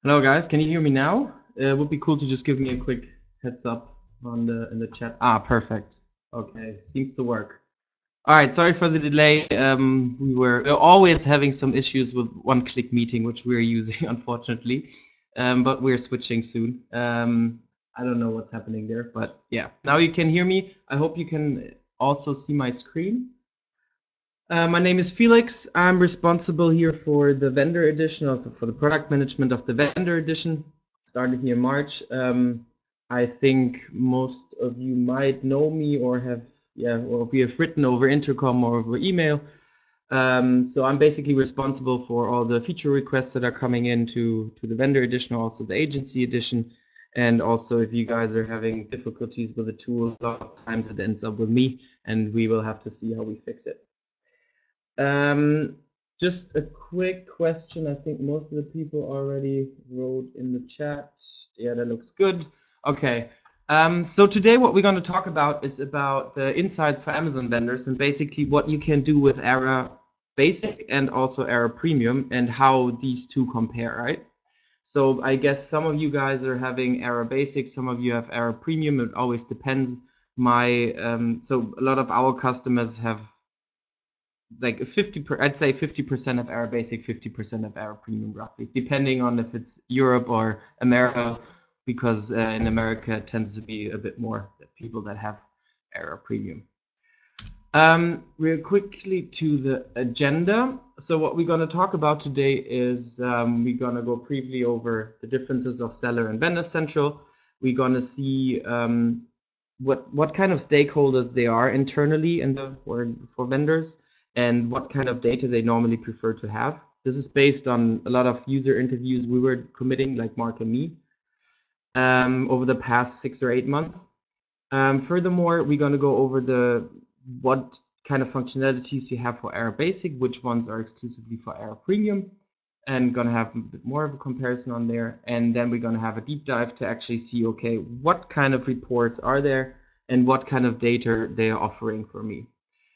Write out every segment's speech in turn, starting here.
Hello guys, can you hear me now? It would be cool to just give me a quick heads up on the chat. Ah, perfect. Okay, seems to work. All right, sorry for the delay. We're always having some issues with one-click meeting, which we're using, unfortunately. But we're switching soon. I don't know what's happening there, but yeah. Now you can hear me. I hope you can also see my screen. My name is Felix. I'm responsible here for the vendor edition, also for the product management of the vendor edition. Started here in March. I think most of you might know me or have, yeah, or we have written over intercom or over email. So I'm basically responsible for all the feature requests that are coming in to the vendor edition, also the agency edition. And also, if you guys are having difficulties with the tool, a lot of times it ends up with me, and we will have to see how we fix it. Just a quick question. I think most of the people already wrote in the chat. Yeah, that looks good. Okay. So today what we're going to talk about is about the insights for Amazon vendors and basically what you can do with ARA Basic and also ARA Premium and how these two compare, right? So I guess some of you guys are having ARA Basic, some of you have ARA Premium. It always depends. So a lot of our customers have like I'd say 50% of ARA Basic, 50% of ARA Premium, roughly, depending on if it's Europe or America, because in America it tends to be a bit more people that have ARA Premium. Real quickly to the agenda. So what we're going to talk about today is we're going to go briefly over the differences of Seller and Vendor Central. We're going to see what kind of stakeholders they are internally for vendors and what kind of data they normally prefer to have. This is based on a lot of user interviews we were committing, like Mark and me, over the past 6 or 8 months. Furthermore, we're going to go over what kind of functionalities you have for ARA Basic, which ones are exclusively for ARA Premium, and going to have a bit more of a comparison on there. And then we're going to have a deep dive to actually see, okay, what kind of reports are there and what kind of data they are offering for me.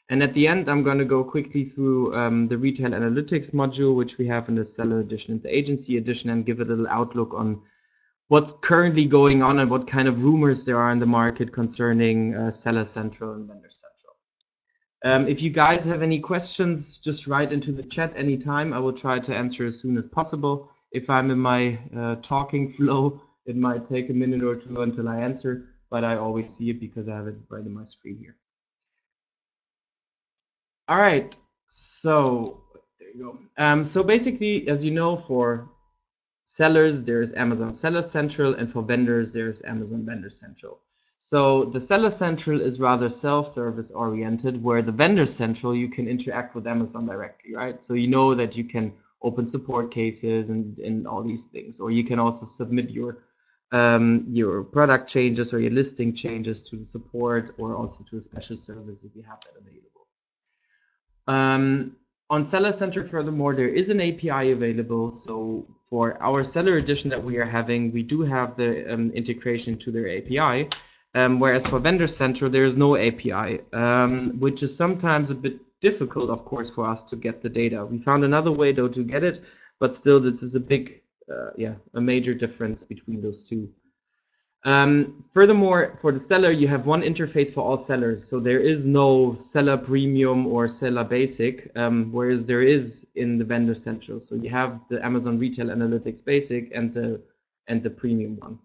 And at the end, I'm going to go quickly through the retail analytics module, which we have in the Seller edition and the agency edition, and give a little outlook on what's currently going on and what kind of rumors there are in the market concerning Seller Central and Vendor Central. If you guys have any questions, just write into the chat anytime. I will try to answer as soon as possible. If I'm in my talking flow, it might take a minute or two until I answer, but I always see it because I have it right in my screen here. All right, so there you go. So basically, as you know, for sellers, there's Amazon Seller Central, and for vendors, there's Amazon Vendor Central. So the Seller Central is rather self-service oriented, where the Vendor Central, you can interact with Amazon directly, right? So you know that you can open support cases and all these things, or you can also submit your product changes or your listing changes to the support or also to a special service if you have that available. On Seller Center, furthermore, there is an API available. So for our Seller edition that we are having, we do have the integration to their API. Whereas for Vendor Central, there is no API, which is sometimes a bit difficult, of course, for us to get the data. We found another way, though, to get it, but still, this is a major difference between those two. Furthermore, for the seller, you have one interface for all sellers. So there is no Seller Premium or Seller Basic, whereas there is in the Vendor Central. So you have the Amazon Retail Analytics Basic and the Premium one.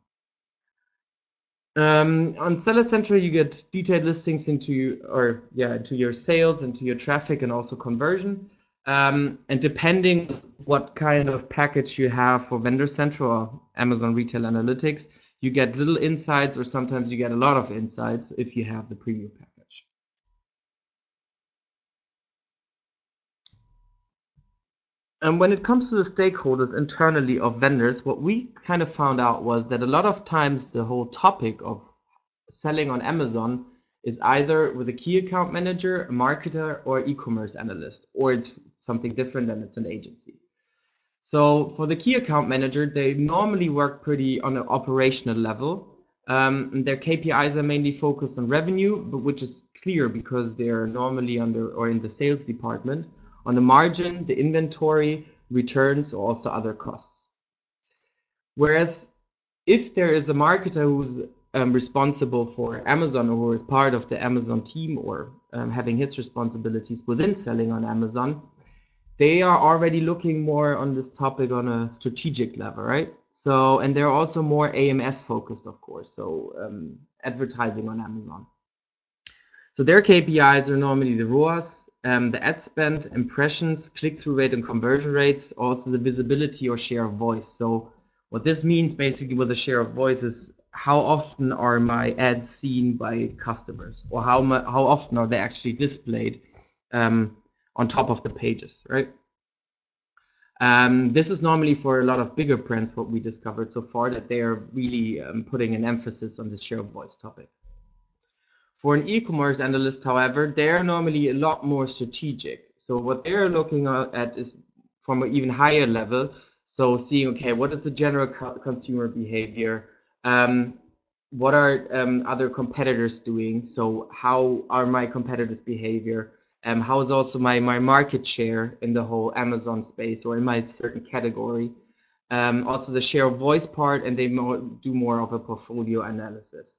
On Seller Central, you get detailed listings into your sales, into your traffic, and also conversion. And depending what kind of package you have for Vendor Central or Amazon Retail Analytics, you get little insights, or sometimes you get a lot of insights if you have the premium package. And when it comes to the stakeholders internally of vendors, what we kind of found out was that a lot of times the whole topic of selling on Amazon is either with a key account manager, a marketer, or e-commerce analyst, or it's something different and it's an agency. So for the key account manager, they normally work pretty on an operational level. Their KPIs are mainly focused on revenue, but which is clear because they're normally in the sales department, on the margin, the inventory, returns, or also other costs. Whereas if there is a marketer who's responsible for Amazon, or who is part of the Amazon team, or having his responsibilities within selling on Amazon, they are already looking more on this topic on a strategic level, right? So, and they're also more AMS focused, of course, so advertising on Amazon. So their KPIs are normally the ROAS, the ad spend, impressions, click-through rate and conversion rates, also the visibility or share of voice. So what this means basically with the share of voice is how often are my ads seen by customers, or how often are they actually displayed on top of the pages, right? This is normally for a lot of bigger brands, what we discovered so far, that they are really putting an emphasis on the share of voice topic. For an e-commerce analyst, however, they're normally a lot more strategic. So what they're looking at is from an even higher level. So seeing, okay, what is the general consumer behavior? What are other competitors doing? So how are my competitors' behavior? How is also my market share in the whole Amazon space, or in my certain category? Also the share of voice part, and they do more of a portfolio analysis.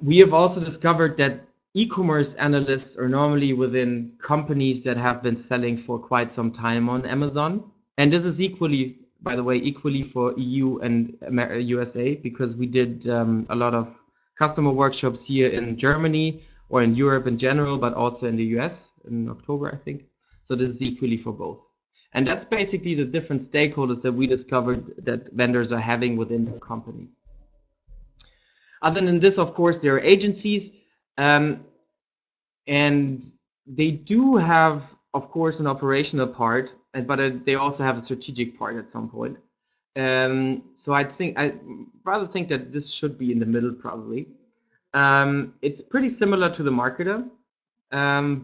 We have also discovered that e-commerce analysts are normally within companies that have been selling for quite some time on Amazon. And this is equally, by the way, equally for EU and USA, because we did a lot of customer workshops here in Germany, or in Europe in general, but also in the US in October, I think. So this is equally for both. And that's basically the different stakeholders that we discovered that vendors are having within the company. Other than this, of course, there are agencies, and they do have, of course, an operational part, but they also have a strategic part at some point. So I rather think that this should be in the middle, probably. It's pretty similar to the marketer,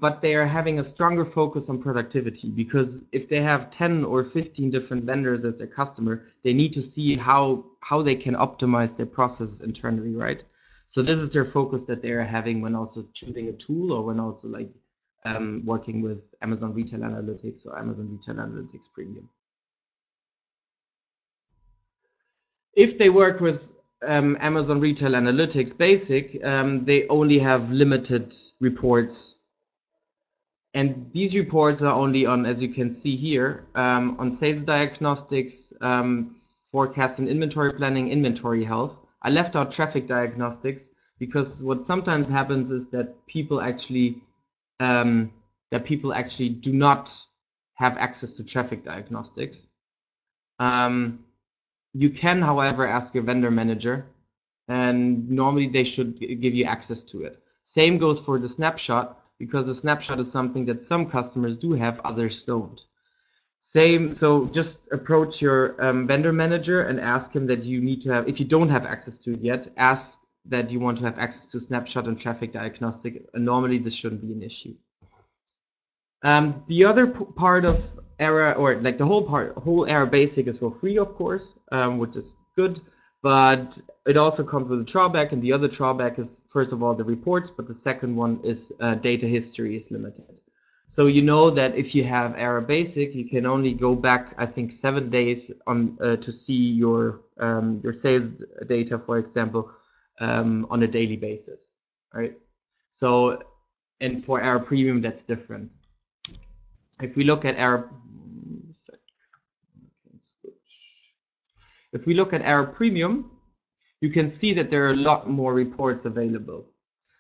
but they are having a stronger focus on productivity, because if they have 10 or 15 different vendors as their customer, they need to see how they can optimize their processes internally, right? So this is their focus that they are having when also choosing a tool, or when also like working with Amazon Retail Analytics or Amazon Retail Analytics Premium. If they work with Amazon Retail Analytics Basic, they only have limited reports. And these reports are only on, as you can see here, on sales diagnostics, forecast and inventory planning, inventory health. I left out traffic diagnostics because what sometimes happens is that people actually do not have access to traffic diagnostics. You can, however, ask your vendor manager, and normally they should give you access to it. Same goes for the snapshot, because the snapshot is something that some customers do have, others don't. Same, so just approach your vendor manager and ask him that you need to have, if you don't have access to it yet, ask that you want to have access to snapshot and traffic diagnostic, and normally this shouldn't be an issue. The other part of ARA, or like the whole ARA Basic is for free, of course, which is good, but it also comes with a drawback, and the other drawback is, first of all, the reports, but the second one is data history is limited. So you know that if you have ARA Basic, you can only go back, I think, 7 days on to see your sales data, for example, on a daily basis, right? So, and for ARA Premium, that's different. If we look at ARA, if we look at ARA Premium, you can see that there are a lot more reports available.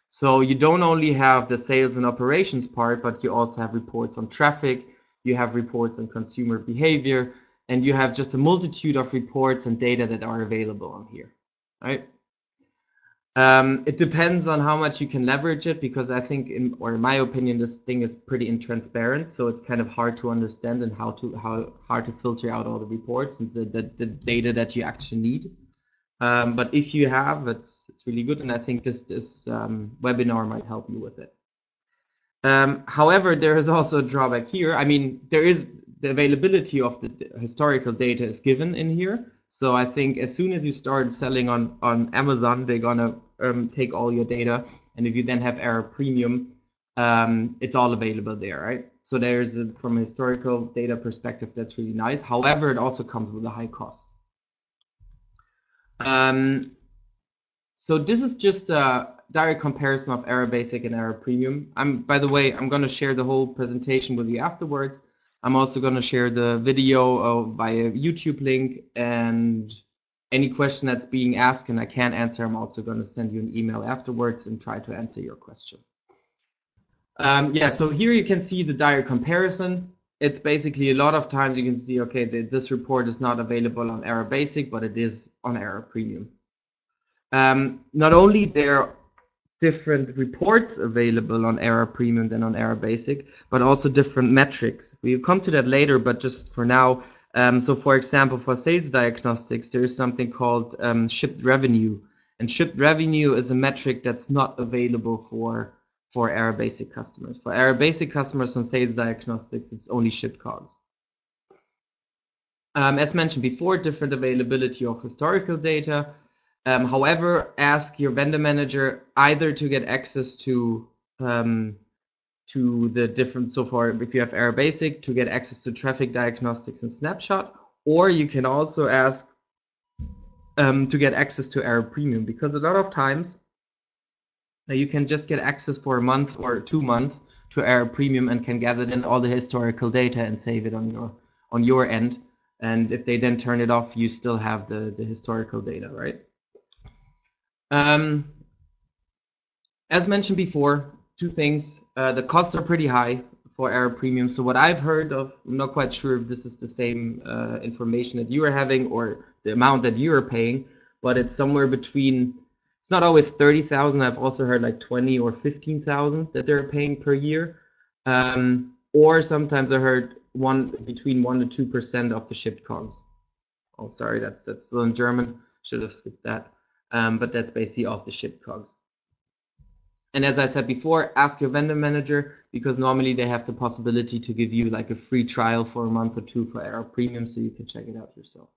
So you don't only have the sales and operations part, but you also have reports on traffic, you have reports on consumer behavior, and you have just a multitude of reports and data that are available on here, right? It depends on how much you can leverage it, because I think, in my opinion, this thing is pretty intransparent, so it's kind of hard to understand and hard to filter out all the reports and the data that you actually need. But if you have, it's really good, and I think this webinar might help you with it. However, there is also a drawback here. I mean, there is the availability of the historical data is given in here. So I think as soon as you start selling on Amazon, they're gonna take all your data, and if you then have ARA Premium, it's all available there, right? So there's from a historical data perspective, that's really nice. However, it also comes with a high cost. So this is just a direct comparison of ARA Basic and ARA Premium. By the way, I'm going to share the whole presentation with you afterwards. I'm also going to share the video via YouTube link, and any question that's being asked and I can't answer, I'm also going to send you an email afterwards and try to answer your question. Yeah, so here you can see the direct comparison. It's basically a lot of times you can see, okay, this report is not available on ARA Basic, but it is on ARA Premium. Not only there are different reports available on ARA Premium than on ARA Basic, but also different metrics. We'll come to that later, but just for now, so for example, for sales diagnostics, there is something called shipped revenue. And shipped revenue is a metric that's not available for ARA Basic customers. For ARA Basic customers on sales diagnostics, it's only shipped COGS. As mentioned before, different availability of historical data. However, ask your vendor manager either to get access to the different, so far, if you have ARA Basic, to get access to traffic diagnostics and snapshot, or you can also ask to get access to ARA Premium, because a lot of times you can just get access for a month or 2 months to ARA Premium and can gather in all the historical data and save it on your end. And if they then turn it off, you still have the historical data, right? As mentioned before, 2 things. The costs are pretty high for ARA Premium. So what I've heard of, I'm not quite sure if this is the same information that you are having or the amount that you are paying, but it's somewhere between, it's not always 30,000. I've also heard like 20 or 15,000 that they're paying per year. Or sometimes I heard between 1 to 2% of the shipped COGS. Oh, sorry, that's still in German. Should have skipped that. But that's basically off the shipped COGS. And as I said before, ask your vendor manager, because normally they have the possibility to give you like a free trial for a month or 2 for ARA Premium, so you can check it out yourself.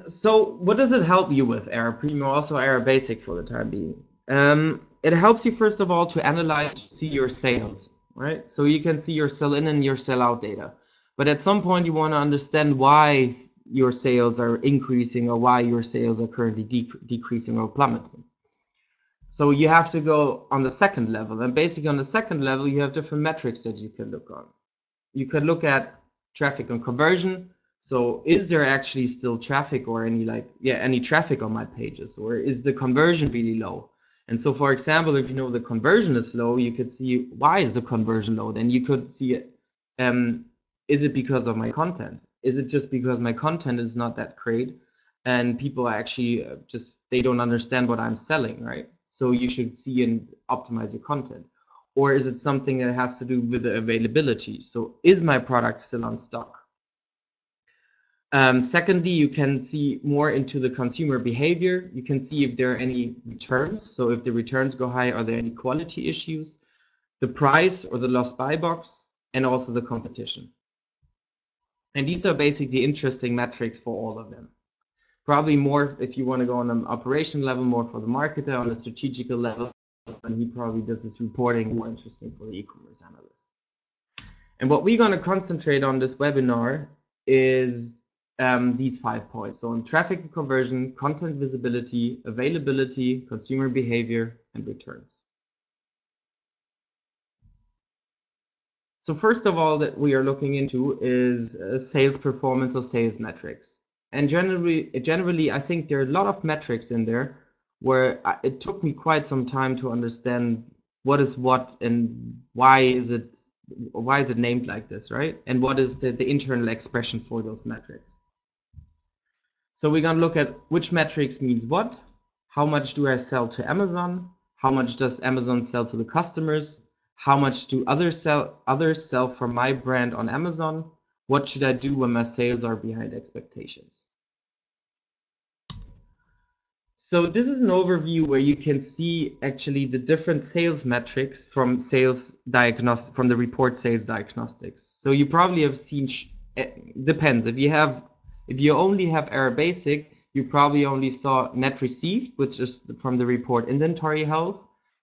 So what does it help you with ARA Premium, also ARA Basic for the time being? It helps you, first of all, to analyze, see your sales, right? So you can see your sell-in and your sell-out data. But at some point, you want to understand why your sales are increasing or why your sales are currently decreasing or plummeting. So you have to go on the second level. And basically on the second level, you have different metrics that you can look on. You can look at traffic and conversion. So is there actually still traffic or any traffic on my pages, or is the conversion really low? And so, for example, if you know the conversion is low, you could see why is the conversion low. Then you could see it. Is it because of my content? Is it just because my content is not that great and people actually they don't understand what I'm selling, right? So you should see and optimize your content. Or is it something that has to do with the availability? So is my product still on stock? Secondly, you can see more into the consumer behavior. You can see if there are any returns. So if the returns go high, are there any quality issues? The price or the lost buy box, and also the competition. And these are basically interesting metrics for all of them. Probably more if you want to go on an operation level, more for the marketer, on a strategical level, and he probably does this reporting more interesting for the e-commerce analyst. And what we're going to concentrate on this webinar is these 5 points. So on traffic and conversion, content visibility, availability, consumer behavior, and returns. So first of all that we are looking into is sales performance or sales metrics. And generally, I think there are a lot of metrics in there where it took me quite some time to understand what is what and why is it named like this, right? And what is the internal expression for those metrics. So we're going to look at which metrics means what, how much do I sell to Amazon, how much does Amazon sell to the customers, how much do others sell for my brand on Amazon? What should I do when my sales are behind expectations? So this is an overview where you can see actually the different sales metrics from the report Sales Diagnostics. So you probably have seen, depends. If you only have ARA Basic, you probably only saw net received, which is from the report Inventory Health,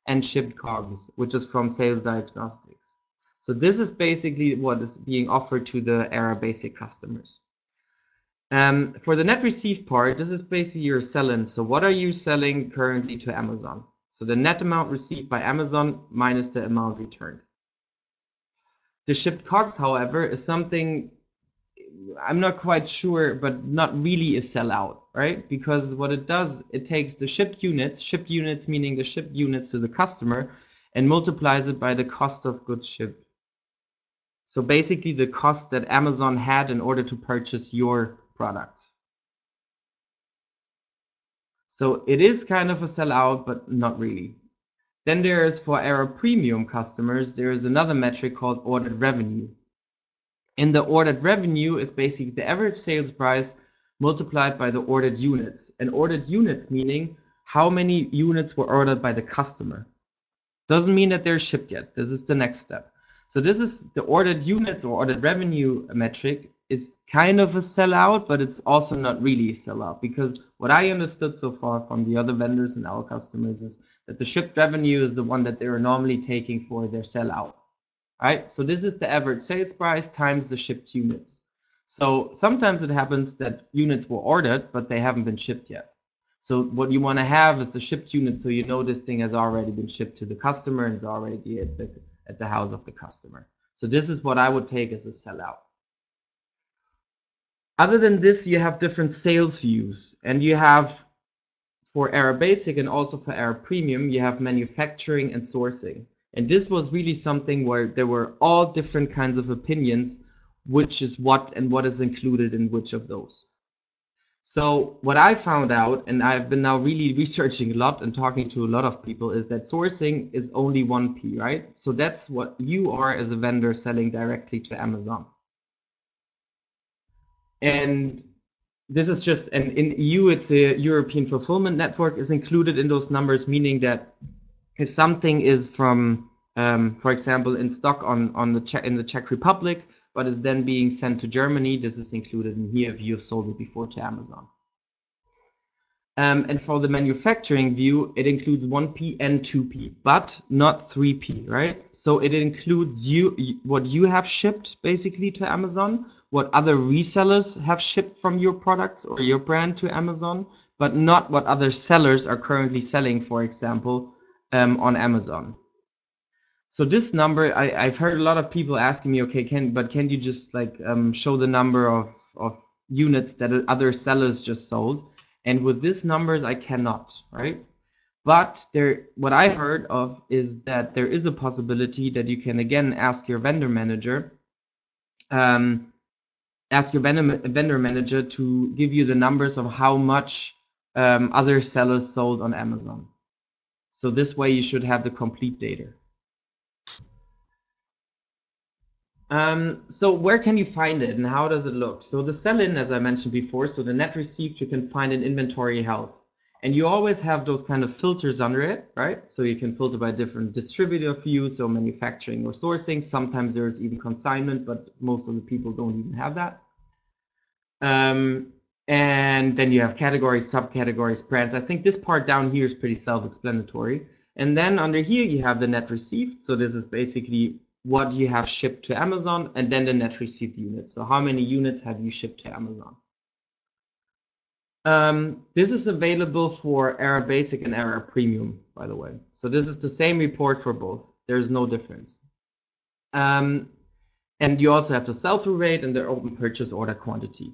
and shipped COGS, which is from Sales Diagnostics. So this is basically what is being offered to the ARA basic customers. For the net received part, this is basically your sell-in. So what are you selling currently to Amazon? So the net amount received by Amazon minus the amount returned. The shipped COGS, however, is something I'm not quite sure, but not really a sellout, right? Because what it does, it takes the shipped units meaning the shipped units to the customer, and multiplies it by the cost of goods shipped. So basically the cost that Amazon had in order to purchase your product. So it is kind of a sellout, but not really. Then there is, for ARA premium customers, there is another metric called ordered revenue. And the ordered revenue is basically the average sales price multiplied by the ordered units. And ordered units meaning how many units were ordered by the customer. Doesn't mean that they're shipped yet. This is the next step. So this is the ordered units or ordered revenue metric. Is kind of a sellout, but it's also not really a sellout, because what I understood so far from the other vendors and our customers is that the shipped revenue is the one that they're normally taking for their sellout. Right? So this is the average sales price times the shipped units. So sometimes it happens that units were ordered, but they haven't been shipped yet. So what you want to have is the shipped units, so you know this thing has already been shipped to the customer and is already at the house of the customer. So this is what I would take as a sellout. Other than this, you have different sales views, and you have, for ARA Basic and also for ARA Premium, you have manufacturing and sourcing. And this was really something where there were all different kinds of opinions, which is what and what is included in which of those. So what I found out, and I've been now really researching a lot and talking to a lot of people, is that sourcing is only 1P, right? So that's what you are as a vendor selling directly to Amazon. And this is just, and in EU, it's a European fulfillment network is included in those numbers, meaning that if something is from, for example, in stock in the Czech Republic, but is then being sent to Germany, this is included in here if you have sold it before to Amazon. And for the manufacturing view, it includes 1P and 2P, but not 3P, right? So it includes what you have shipped basically to Amazon, what other resellers have shipped from your products or your brand to Amazon, but not what other sellers are currently selling, for example, on Amazon. So this number, I've heard a lot of people asking me, okay, can you just like show the number of units that other sellers just sold? And with these numbers, I cannot, right? But what I heard of is that there is a possibility that you can again ask your vendor manager, to give you the numbers of how much other sellers sold on Amazon. So this way you should have the complete data. So where can you find it and how does it look? So the sell-in, as I mentioned before, so the net received, you can find in inventory health. And you always have those kind of filters under it, right? So you can filter by different distributor views, so manufacturing or sourcing. Sometimes there's even consignment, but most of the people don't even have that. And then you have categories, subcategories, brands. I think this part down here is pretty self-explanatory. And then under here, you have the net received. So this is basically what you have shipped to Amazon, and then the net received units. So how many units have you shipped to Amazon? This is available for ARA Basic and ARA Premium, by the way. So this is the same report for both. There's no difference. And you also have the sell-through rate and the open purchase order quantity.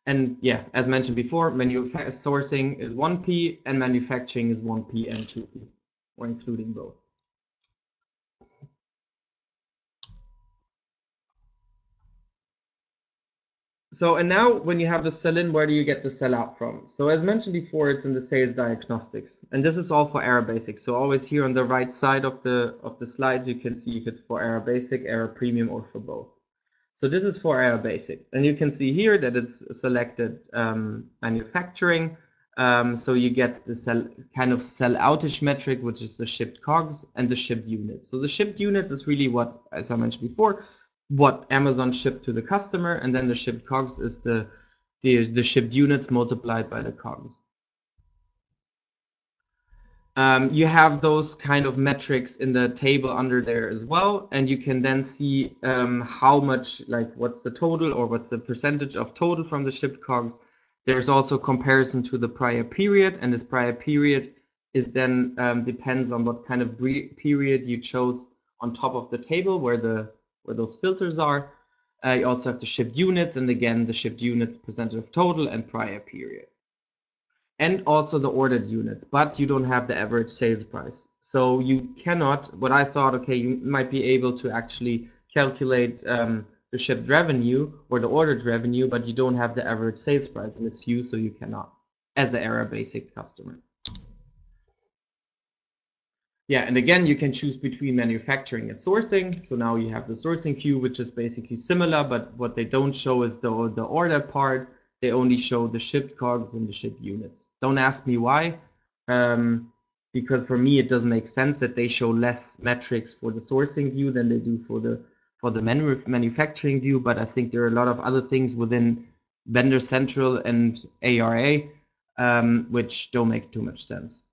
And yeah, as mentioned before, sourcing is 1P and manufacturing is 1P and 2P, or including both. So, and now when you have the sell-in, where do you get the sell-out from? So as mentioned before, it's in the Sales Diagnostics. And this is all for ARA Basic. So always here on the right side of the slides, you can see if it's for ARA Basic, ARA Premium, or for both. So this is for ARA Basic. And you can see here that it's selected manufacturing. So you get the kind of sell-outish metric, which is the shipped COGS and the shipped units. So the shipped units is really what, as I mentioned before, what Amazon shipped to the customer, and then the shipped COGS is the shipped units multiplied by the COGS. You have those kind of metrics in the table under there as well, and you can then see how much, like what's the total or what's the percentage of total from the shipped COGS. There's also comparison to the prior period, and this prior period is then depends on what kind of period you chose on top of the table where those filters are. You also have the shipped units, and again the shipped units percentage of total and prior period, and also the ordered units, but you don't have the average sales price. So you cannot, what I thought, okay, you might be able to actually calculate the shipped revenue or the ordered revenue, but you don't have the average sales price, and it's you, so you cannot, as an ARA basic customer. Yeah, and again, you can choose between manufacturing and sourcing. So now you have the sourcing view, which is basically similar, but what they don't show is the order part. They only show the shipped COGS and the shipped units. Don't ask me why, because for me it doesn't make sense that they show less metrics for the sourcing view than they do for the manufacturing view. But I think there are a lot of other things within Vendor Central and ARA which don't make too much sense.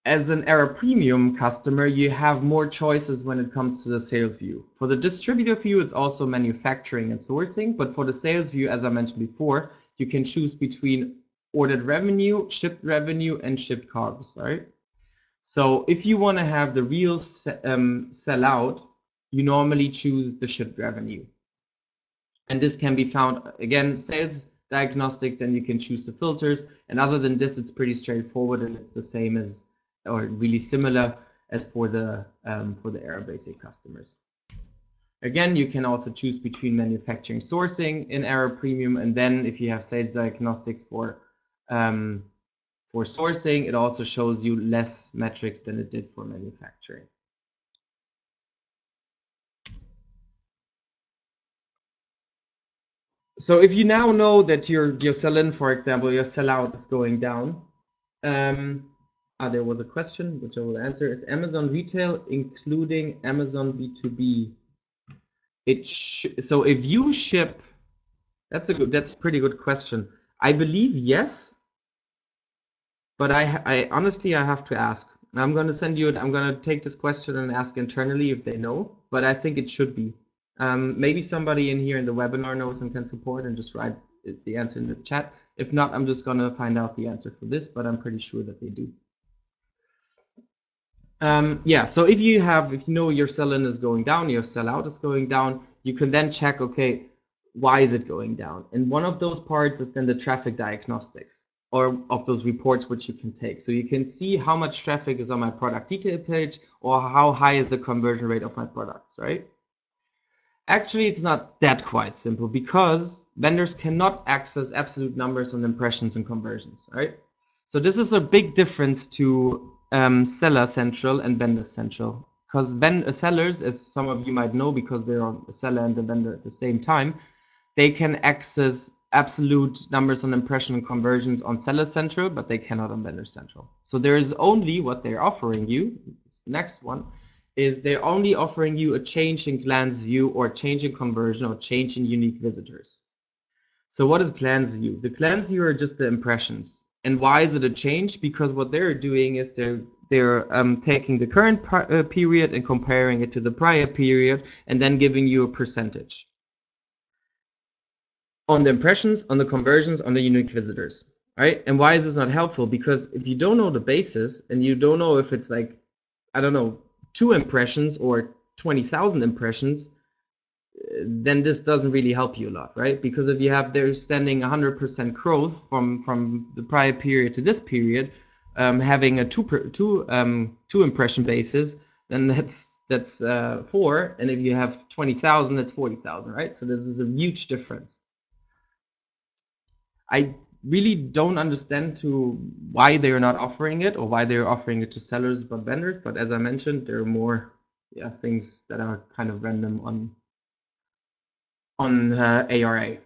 As an ARA Premium customer, you have more choices when it comes to the sales view. For the distributor view, it's also manufacturing and sourcing, but for the sales view, as I mentioned before, you can choose between ordered revenue, shipped revenue, and shipped COGS, right? So if you want to have the real sellout, you normally choose the shipped revenue. And this can be found, again, sales diagnostics, then you can choose the filters. And other than this, it's pretty straightforward, and it's the same as, or really similar as for the ARA basic customers. Again, you can also choose between manufacturing sourcing in ARA Premium, and then if you have sales diagnostics for sourcing, it also shows you less metrics than it did for manufacturing. So if you now know that your sell-in, for example, your sell-out is going down, there was a question which I will answer. Is Amazon Retail including Amazon B2B? So if you ship, that's a pretty good question. I believe yes, but I honestly I have to ask. I'm going to take this question and ask internally if they know, but I think it should be. Maybe somebody in here in the webinar knows and can support and just write the answer in the chat. If not, I'm just going to find out the answer for this, but I'm pretty sure that they do. Yeah, so if you know your sell-in is going down, your sell-out is going down, you can then check, okay, why is it going down? And one of those parts is then the traffic diagnostic, or of those reports which you can take. So you can see how much traffic is on my product detail page, or how high is the conversion rate of my products, right? Actually, it's not that quite simple, because vendors cannot access absolute numbers on impressions and conversions, right? So this is a big difference to Seller Central and Vendor Central, because sellers, as some of you might know, because they're a seller and a vendor at the same time, they can access absolute numbers on impression and conversions on Seller Central, but they cannot on Vendor Central. So there is only what they're offering you. This next one is they're only offering you a change in glance view, or change in conversion, or change in unique visitors. So what is glance view? The glance view are just the impressions. And why is it a change? Because what they're doing is they're taking the current period and comparing it to the prior period, and then giving you a percentage on the impressions, on the conversions, on the unique visitors, right? And why is this not helpful? Because if you don't know the basis, and you don't know if it's like, I don't know, 2 impressions or 20,000 impressions, then this doesn't really help you a lot, right? Because if you have they're standing 100% growth from the prior period to this period, having a two impression basis, then that's 4, and if you have 20,000, that's 40,000, right? So this is a huge difference. I really don't understand why they're not offering it, or why they're offering it to sellers but vendors. But as I mentioned, there are more things that are kind of random on ARA.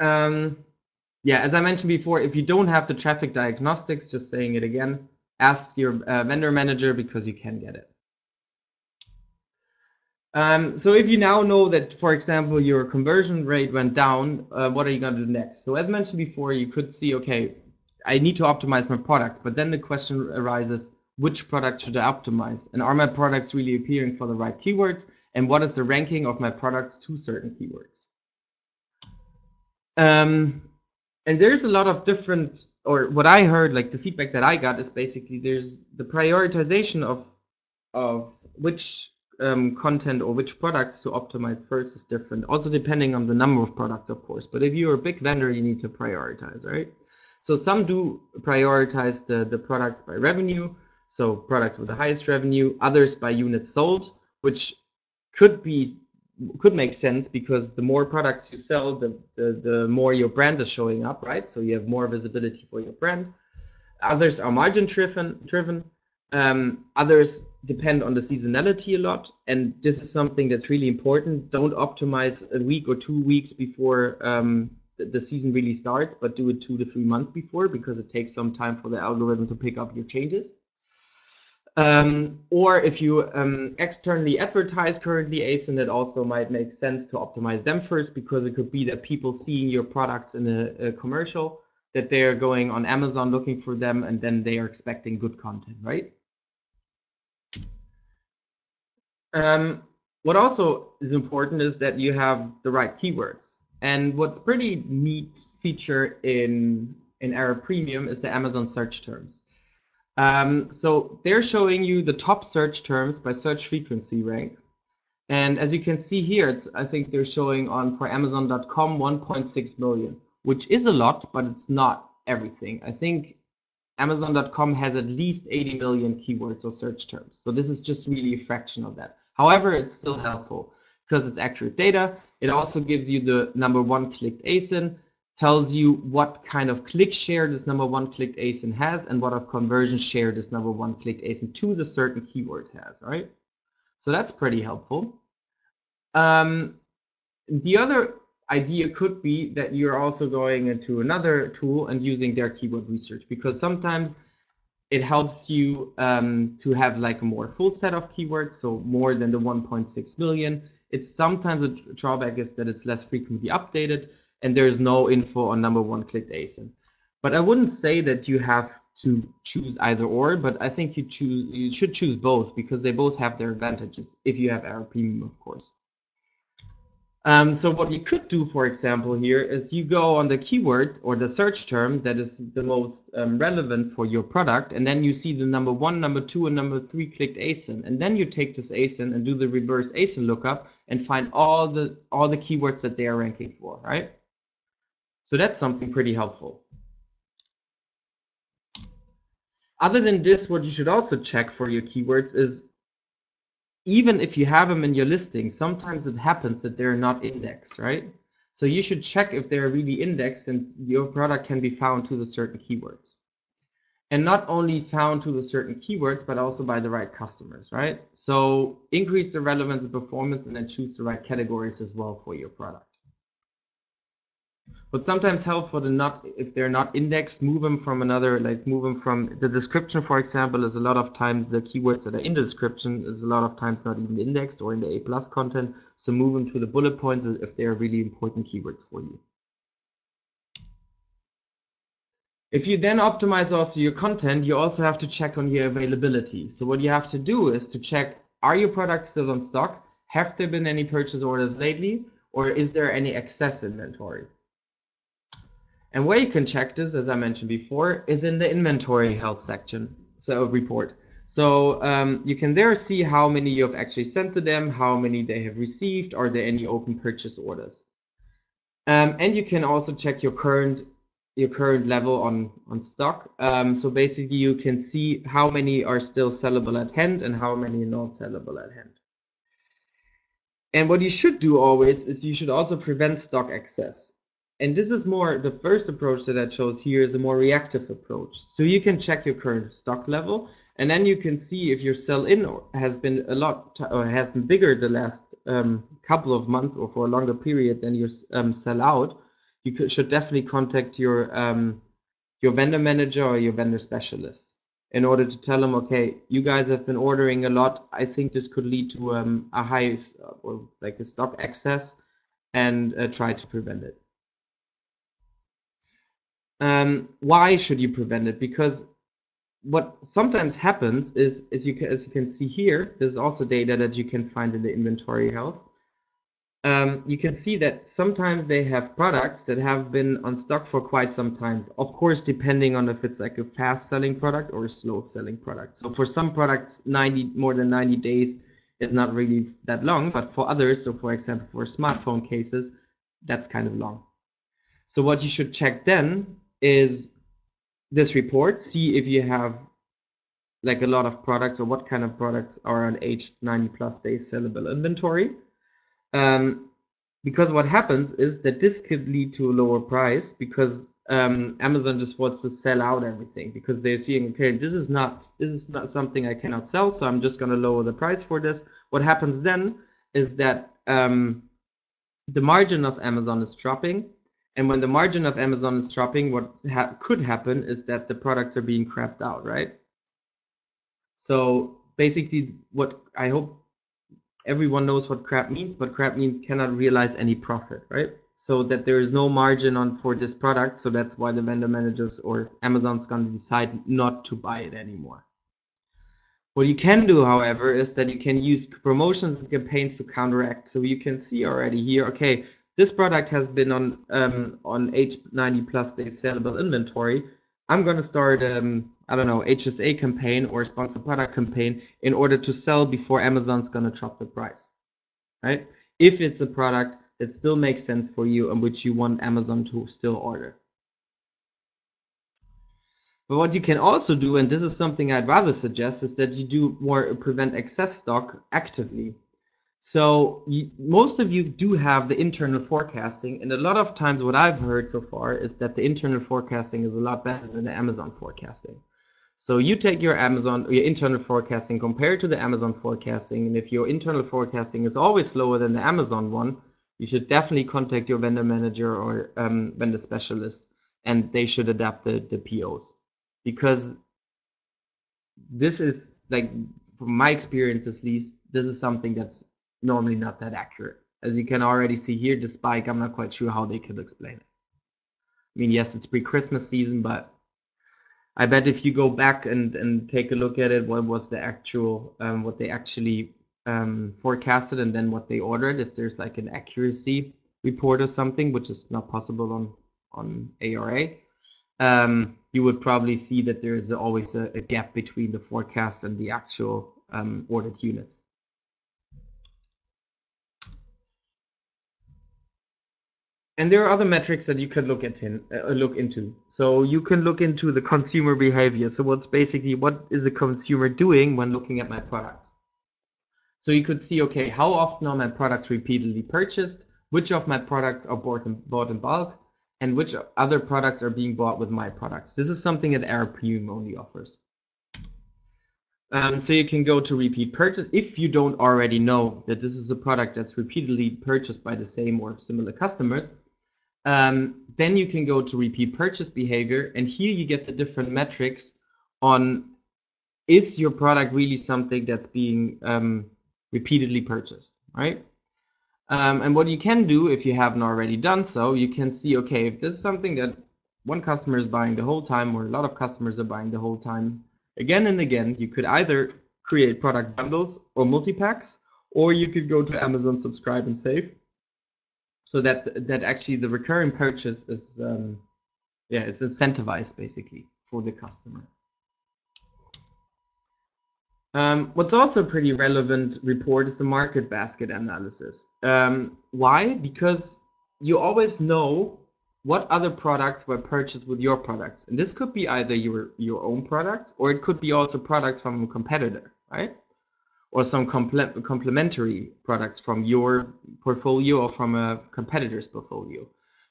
As I mentioned before, if you don't have the traffic diagnostics, just saying it again, ask your vendor manager, because you can get it. So if you now know that, for example, your conversion rate went down, what are you going to do next? So as mentioned before, you could see, okay, I need to optimize my products, but then the question arises, which product should I optimize? And are my products really appearing for the right keywords? And what is the ranking of my products to certain keywords? And there's a lot of different, or what I heard, like the feedback that I got is basically there's the prioritization of which content or which products to optimize first is different. Also depending on the number of products, of course. But if you're a big vendor, you need to prioritize, right? So some do prioritize the products by revenue, so products with the highest revenue, others by units sold, which could make sense because the more products you sell, the more your brand is showing up, right? So you have more visibility for your brand. Others are margin driven. Others depend on the seasonality a lot, and this is something that's really important. Don't optimize a week or 2 weeks before the season really starts, but do it 2 to 3 months before, because it takes some time for the algorithm to pick up your changes. Or if you externally advertise currently ASIN, it also might make sense to optimize them first, because it could be that people seeing your products in a commercial, that they're going on Amazon looking for them, and then they are expecting good content, right? What also is important is that you have the right keywords. And what's pretty neat feature in ARA Premium is the Amazon search terms. So they're showing you the top search terms by search frequency rank. And as you can see here, I think they're showing for Amazon.com 1.6 million, which is a lot, but it's not everything. I think Amazon.com has at least 80 million keywords or search terms. So this is just really a fraction of that. However, it's still helpful because it's accurate data. It also gives you the #1 clicked ASIN, tells you what kind of click share this #1 clicked ASIN has, and what of conversion share this #1 clicked ASIN to the certain keyword has, right? So that's pretty helpful. The other idea could be that you're also going into another tool and using their keyword research, because sometimes it helps you to have like a more full set of keywords, so more than the 1.6 million. It's sometimes a drawback is that it's less frequently updated and there's no info on #1 clicked ASIN. But I wouldn't say that you have to choose either or, but I think you should choose both, because they both have their advantages if you have ARA Premium, of course. So what you could do, for example, here is you go on the keyword or the search term that is the most relevant for your product, and then you see the #1, #2, and #3 clicked ASIN, and then you take this ASIN and do the reverse ASIN lookup and find all the keywords that they are ranking for, right? So that's something pretty helpful. Other than this, what you should also check for your keywords is, even if you have them in your listing, sometimes it happens that they're not indexed, right? So you should check if they're really indexed, since your product can be found to the certain keywords. And not only found to the certain keywords, but also by the right customers, right? So increase the relevance and performance, and then choose the right categories as well for your product. What sometimes help for if they're not indexed, move them from the description, for example, is a lot of times the keywords that are in the description is a lot of times not even indexed or in the A+ content. So move them to the bullet points if they are really important keywords for you. If you then optimize also your content, you also have to check on your availability. So what you have to do is to check, are your products still on stock? Have there been any purchase orders lately? Or is there any excess inventory? And where you can check this, as I mentioned before, is in the inventory health section, so report. So you can there see how many you have actually sent to them, how many they have received, are there any open purchase orders. And you can also check your current level on stock. So basically you can see how many are still sellable at hand and how many are not sellable at hand. And what you should do always is you should also prevent stock excess. And this is more, the first approach that I chose here is a more reactive approach. So you can check your current stock level, and then you can see if your sell-in has been has been bigger the last couple of months or for a longer period than your sell-out. You should definitely contact your vendor manager or your vendor specialist. in order to tell them, okay, you guys have been ordering a lot. I think this could lead to a high or like a stock excess, and try to prevent it. Why should you prevent it? Because what sometimes happens is, as you can see here, this is also data that you can find in the inventory health. You can see that sometimes they have products that have been on stock for quite some time. Of course, depending on if it's like a fast-selling product or a slow-selling product. So for some products, more than 90 days is not really that long, but for others, so for example, for smartphone cases, that's kind of long. So what you should check then is this report, see if you have like a lot of products or what kind of products are on aged 90 plus days sellable inventory. Because what happens is that this could lead to a lower price, because Amazon just wants to sell out everything, because they're seeing, okay, this is not something I cannot sell, so I'm just going to lower the price for this. What happens then is that the margin of Amazon is dropping, and when the margin of Amazon is dropping, what could happen is that the products are being crapped out, right? So basically, what I hope everyone knows what crap means, but crap means cannot realize any profit, right? So that there is no margin on for this product, so that's why the vendor managers or Amazon's going to decide not to buy it anymore. What you can do, however, is that you can use promotions and campaigns to counteract. So you can see already here, okay, this product has been on age 90 plus days sellable inventory. I'm going to start, I don't know, HSA campaign or sponsored product campaign in order to sell before Amazon's going to drop the price, right? If it's a product that still makes sense for you and which you want Amazon to still order. But what you can also do, and this is something I'd rather suggest, is that you do more prevent excess stock actively. So most of you do have the internal forecasting, and a lot of times what I've heard so far is that the internal forecasting is a lot better than the Amazon forecasting. So you take your internal forecasting, compare it to the Amazon forecasting, and if your internal forecasting is always lower than the Amazon one, you should definitely contact your vendor manager or vendor specialist, and they should adapt the POs. Because this is, like, from my experience at least, this is something that's normally not that accurate. As you can already see here, the spike, I'm not quite sure how they could explain it. I mean, yes, it's pre-Christmas season, but I bet if you go back and take a look at it, what was the actual, what they actually forecasted and then what they ordered, if there's like an accuracy report or something, which is not possible on ARA, you would probably see that there is always a gap between the forecast and the actual ordered units. And there are other metrics that you could look into. So you can look into the consumer behavior. So what is the consumer doing when looking at my products? So you could see, okay, how often are my products repeatedly purchased? Which of my products are bought in bulk? And which other products are being bought with my products? This is something that ARAP only offers. So you can go to repeat purchase. If you don't already know that this is a product that's repeatedly purchased by the same or similar customers, then you can go to repeat purchase behavior, and here you get the different metrics on, is your product really something that's being repeatedly purchased, right? And what you can do, if you haven't already done so, you can see, okay, if this is something that one customer is buying the whole time, or a lot of customers are buying the whole time, again and again, you could either create product bundles or multi-packs, or you could go to Amazon Subscribe and Save, so that actually the recurring purchase is it's incentivized basically for the customer. What's also a pretty relevant report is the market basket analysis. Why? Because you always know what other products were purchased with your products, and this could be either your own products, or it could be also products from a competitor, right? Or some complementary products from your portfolio or from a competitor's portfolio.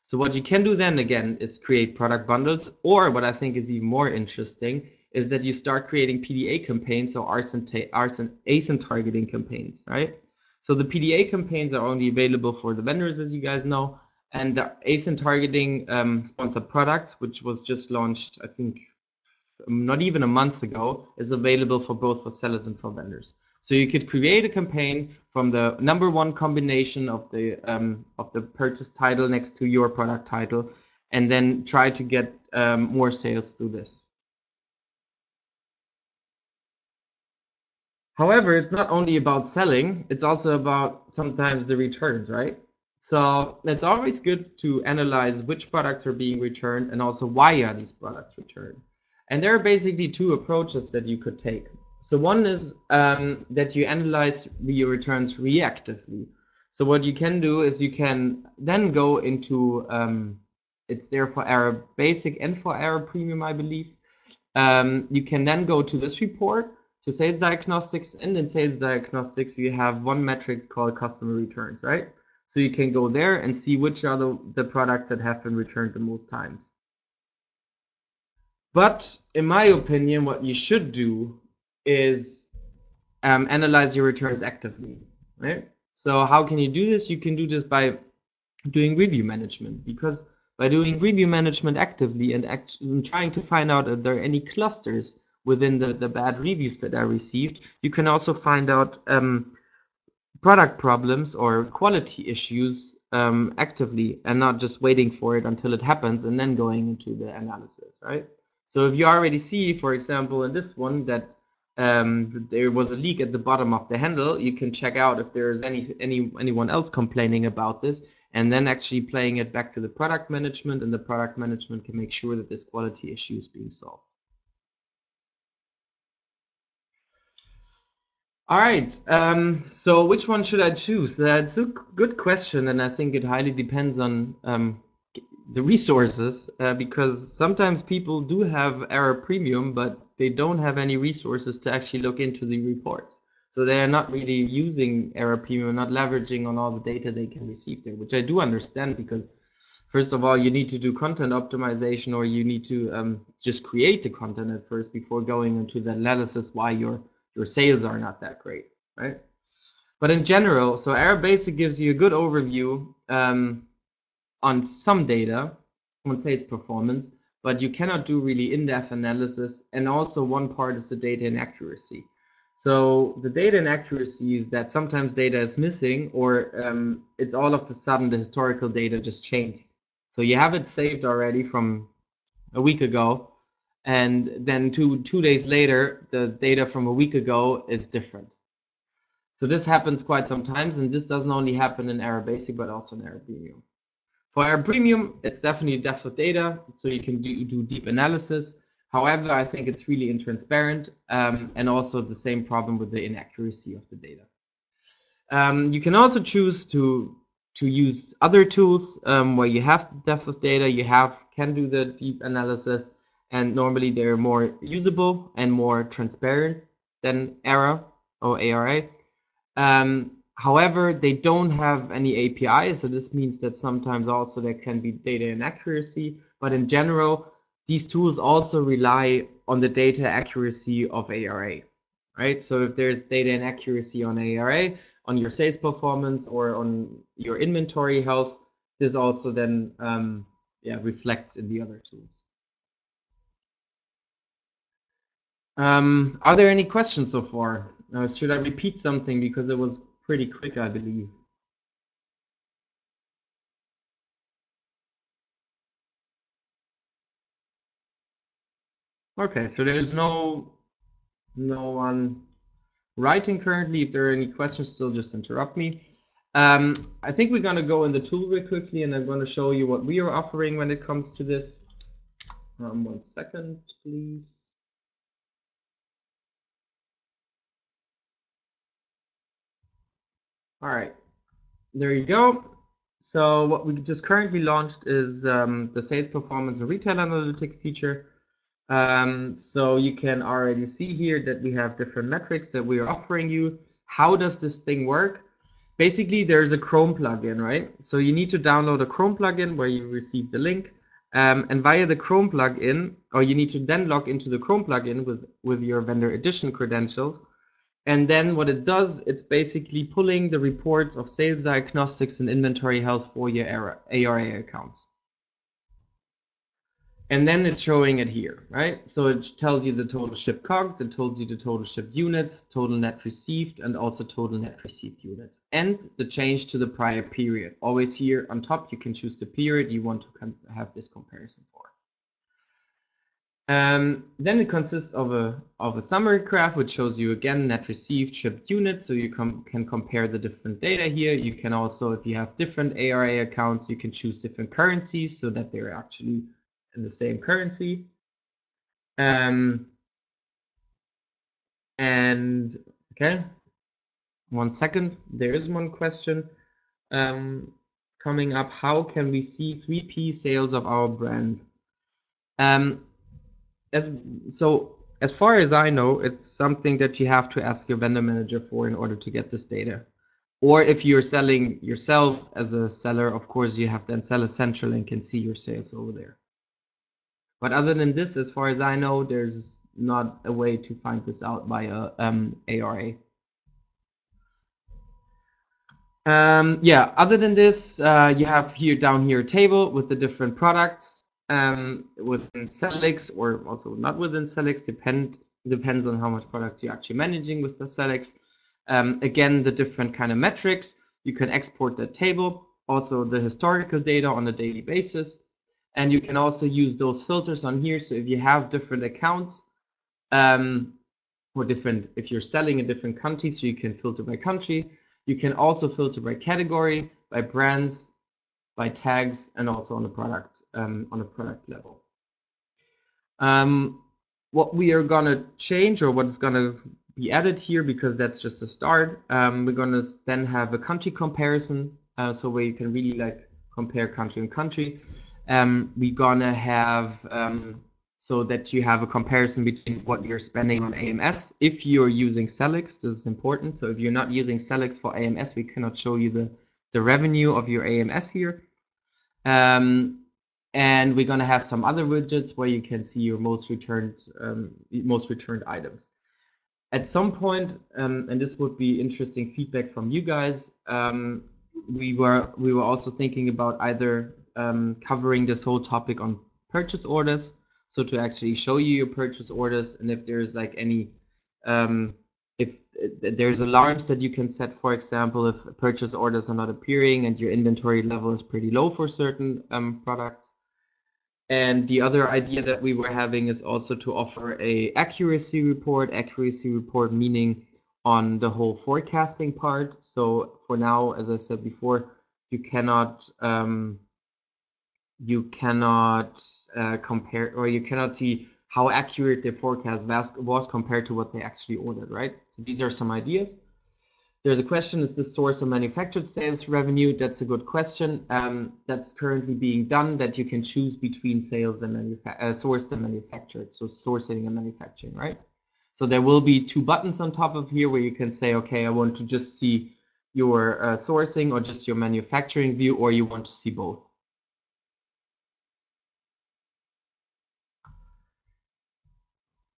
So what you can do then again is create product bundles, or what I think is even more interesting is that you start creating PDA campaigns, so ASIN targeting campaigns, right? So the PDA campaigns are only available for the vendors, as you guys know, and the ASIN targeting sponsored products, which was just launched, I think, not even a month ago, is available for both for sellers and for vendors. So you could create a campaign from the #1 combination of the purchase title next to your product title, and then try to get more sales through this. However, it's not only about selling, it's also about sometimes the returns, right? So it's always good to analyze which products are being returned and also why are these products returned. And there are basically two approaches that you could take. So one is that you analyze your returns reactively. So what you can do is you can then go into, it's there for ARA Basic and for ARA Premium, I believe. You can then go to this report, to Sales Diagnostics, and in Sales Diagnostics you have one metric called customer returns, right? So you can go there and see which are the products that have been returned the most times. But in my opinion, what you should do is analyze your returns actively, right? So how can you do this? You can do this by doing review management, because by doing review management actively and trying to find out if there are any clusters within the bad reviews that are received, you can also find out product problems or quality issues actively, and not just waiting for it until it happens and then going into the analysis, right? So if you already see, for example, in this one that there was a leak at the bottom of the handle, you can check out if there's anyone else complaining about this, and then actually playing it back to the product management, and the product management can make sure that this quality issue is being solved. All right, so which one should I choose? That's a good question, and I think it highly depends on the resources, because sometimes people do have ARA Premium, but they don't have any resources to actually look into the reports. So they are not really using ARA Premium, not leveraging on all the data they can receive there, which I do understand, because first of all, you need to do content optimization, or you need to just create the content at first before going into the analysis why your sales are not that great, right? But in general, so ARA Basic gives you a good overview on some data on sales performance, but you cannot do really in-depth analysis. And also one part is the data inaccuracy. So the data inaccuracy is that sometimes data is missing, or it's all of a sudden the historical data just changed. So you have it saved already from a week ago, and then two days later, the data from a week ago is different. So this happens quite sometimes, and this doesn't only happen in ARA Basic, but also in ARA Premium. For ARA Premium, it's definitely depth of data, so you can do deep analysis. However, I think it's really intransparent, and also the same problem with the inaccuracy of the data. You can also choose to use other tools where you have depth of data, can do the deep analysis, and normally they're more usable and more transparent than ARA or ARA. However, they don't have any API, so this means that sometimes also there can be data inaccuracy, but in general, these tools also rely on the data accuracy of ARA, right? So if there's data inaccuracy on ARA, on your sales performance or on your inventory health, this also then reflects in the other tools. Are there any questions so far? Should I repeat something, because it was pretty quick, I believe? Okay, so there's no one writing currently. If there are any questions, still just interrupt me. I think we're gonna go in the tool real quickly, and I'm gonna show you what we are offering when it comes to this. 1 second, please. All right, there you go. So what we just currently launched is the sales performance and retail analytics feature. So you can already see here that we have different metrics that we are offering you. How does this thing work? Basically, there's a Chrome plugin, right? So you need to download a Chrome plugin where you receive the link. And via the Chrome plugin, or you need to then log into the Chrome plugin with your vendor edition credentials. And then what it does, it's basically pulling the reports of sales diagnostics and inventory health for your ARA accounts. And then it's showing it here, right? So it tells you the total shipped COGS, it tells you the total shipped units, total net received, and also total net received units. And the change to the prior period. Always here on top, you can choose the period you want to have this comparison for. Then it consists of a summary graph, which shows you again net received shipped units, so you can compare the different data here. You can also, if you have different ARA accounts, you can choose different currencies so that they're actually in the same currency. And okay, 1 second, there is one question coming up. How can we see 3P sales of our brand? As far as I know, it's something that you have to ask your vendor manager for in order to get this data. Or if you're selling yourself as a seller, of course, you have then Seller Central and can see your sales over there. But other than this, as far as I know, there's not a way to find this out via ARA. Yeah, other than this, you have here down here a table with the different products within Selix, or also not within Selix, depends on how much products you're actually managing with the Selix. Again, the different kind of metrics, you can export that table, also the historical data on a daily basis, and you can also use those filters on here. So if you have different accounts, or different, if you're selling in different countries, so you can filter by country. You can also filter by category, by brands, by tags, and also on a product level. What we are gonna change, or what is gonna be added here, because that's just a start, we're gonna then have a country comparison, so where you can really like compare country and country. We're gonna have so that you have a comparison between what you're spending on AMS. If you're using Selix, this is important. So if you're not using Selix for AMS, we cannot show you the revenue of your AMS here. And we're going to have some other widgets where you can see your most returned items. At some point, and this would be interesting feedback from you guys, we were also thinking about either covering this whole topic on purchase orders. So to actually show you your purchase orders, and if there's like any, if there's alarms that you can set, for example, if purchase orders are not appearing and your inventory level is pretty low for certain products. And the other idea that we were having is also to offer a accuracy report meaning on the whole forecasting part. So for now, as I said before, you cannot compare, or you cannot see how accurate their forecast was compared to what they actually ordered, right? So these are some ideas. There's a question, is this source of manufactured sales revenue? That's a good question. That's currently being done, that you can choose between sales and sourced and manufactured. So sourcing and manufacturing, right? So there will be 2 buttons on top of here where you can say, okay, I want to just see your sourcing or just your manufacturing view, or you want to see both.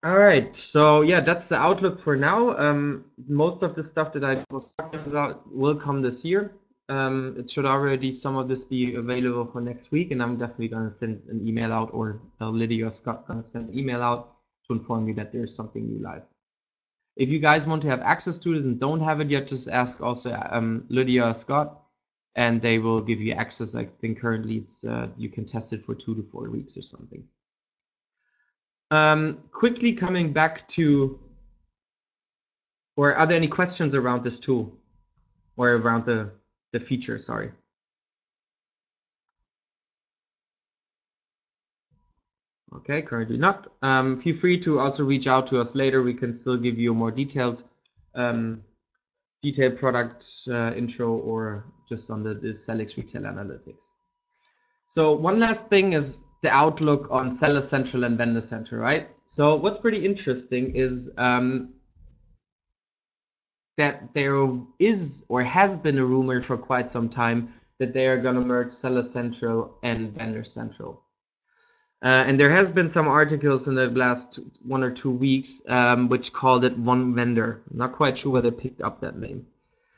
All right, so yeah, that's the outlook for now. Most of the stuff that I was talking about will come this year. It should already, some of this be available for next week, and I'm definitely going to send an email out, or Lydia or Scott going to send an email out to inform you that there's something new live. If you guys want to have access to this and don't have it yet, just ask also Lydia or Scott, and they will give you access. I think currently it's you can test it for 2 to 4 weeks or something. Quickly coming back to, or are there any questions around this tool, or around the feature, sorry? Okay, currently not. Feel free to also reach out to us later. We can still give you a more detailed product intro, or just on the Selix Retail Analytics. So one last thing is the outlook on Seller Central and Vendor Central, right? So what's pretty interesting is that there is, or has been, a rumor for quite some time that they are going to merge Seller Central and Vendor Central. And there has been some articles in the last 1 or 2 weeks which called it one vendor. I'm not quite sure whether they picked up that name.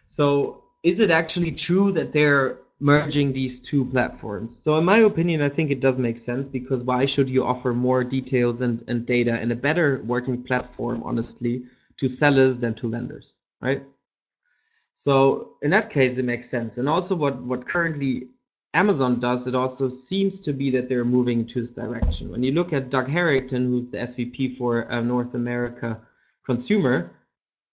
So is it actually true that they're merging these two platforms. So in my opinion, I think it does make sense, because why should you offer more details and data and a better working platform, honestly, to sellers than to vendors, right? So in that case, it makes sense. And also what currently Amazon does, it also seems to be that they're moving to this direction. When you look at Doug Harrington, who's the SVP for North America Consumer,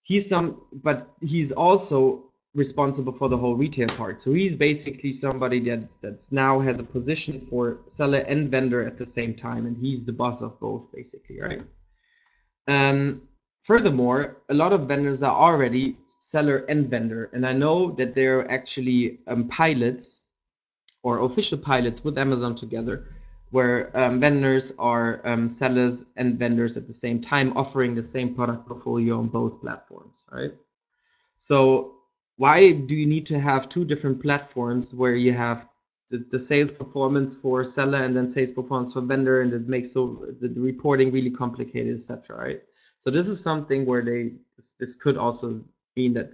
but he's also responsible for the whole retail part. So he's basically somebody that's now has a position for seller and vendor at the same time, and he's the boss of both, basically, right? Furthermore, a lot of vendors are already seller and vendor, and I know that there are actually pilots or official pilots with Amazon together, where vendors are sellers and vendors at the same time, offering the same product portfolio on both platforms, right? So why do you need to have two different platforms where you have the sales performance for seller and then sales performance for vendor, and it makes the reporting really complicated, etc., right? So this is something where this could also mean that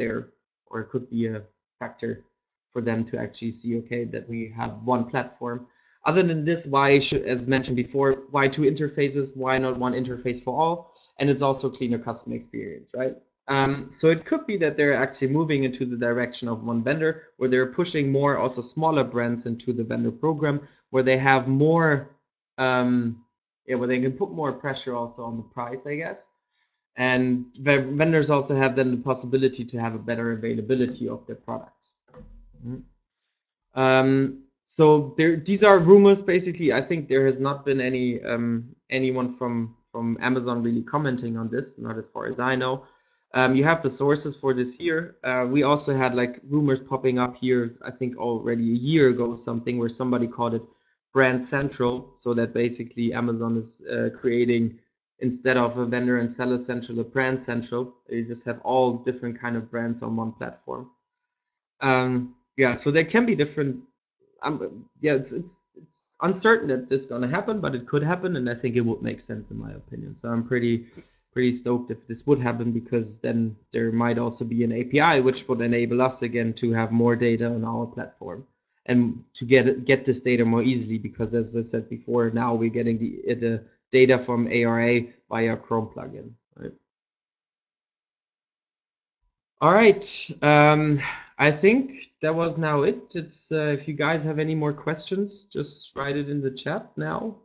or it could be a factor for them to actually see, okay, that we have one platform. Other than this, why should, as mentioned before, why two interfaces? Why not one interface for all? And it's also cleaner customer experience, right? So it could be that they're actually moving into the direction of one vendor, where they're pushing more also smaller brands into the vendor program, where they have more, where they can put more pressure also on the price, I guess. And the vendors also have then the possibility to have a better availability of their products. So these are rumors, basically. I think there has not been anyone from Amazon really commenting on this, not as far as I know. You have the sources for this here. We also had like rumors popping up here, I think already a year ago, something where somebody called it Brand Central, so that basically Amazon is creating, instead of a vendor and seller central, a brand central. You just have all different kind of brands on one platform. Yeah, so there can be different. Yeah, it's uncertain that this is gonna happen, but it could happen, and I think it would make sense in my opinion. So I'm pretty stoked if this would happen, because then there might also be an API which would enable us again to have more data on our platform and to get this data more easily, because as I said before, now we're getting the data from ARA via Chrome plugin, right? All right. I think that was now it. It's if you guys have any more questions, just write it in the chat now.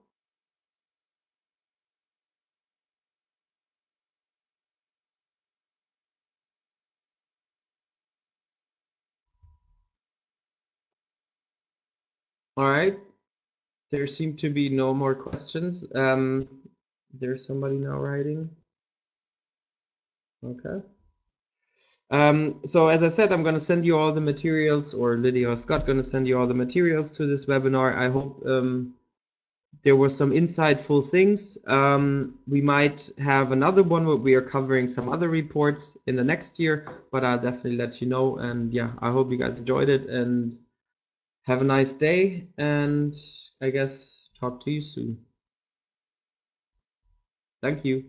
All right. There seem to be no more questions. There's somebody now writing. Okay. So as I said, I'm going to send you all the materials, or Lydia or Scott going to send you all the materials to this webinar. I hope there were some insightful things. We might have another one where we are covering some other reports in the next year, but I'll definitely let you know. And yeah, I hope you guys enjoyed it, and have a nice day, and I guess talk to you soon. Thank you.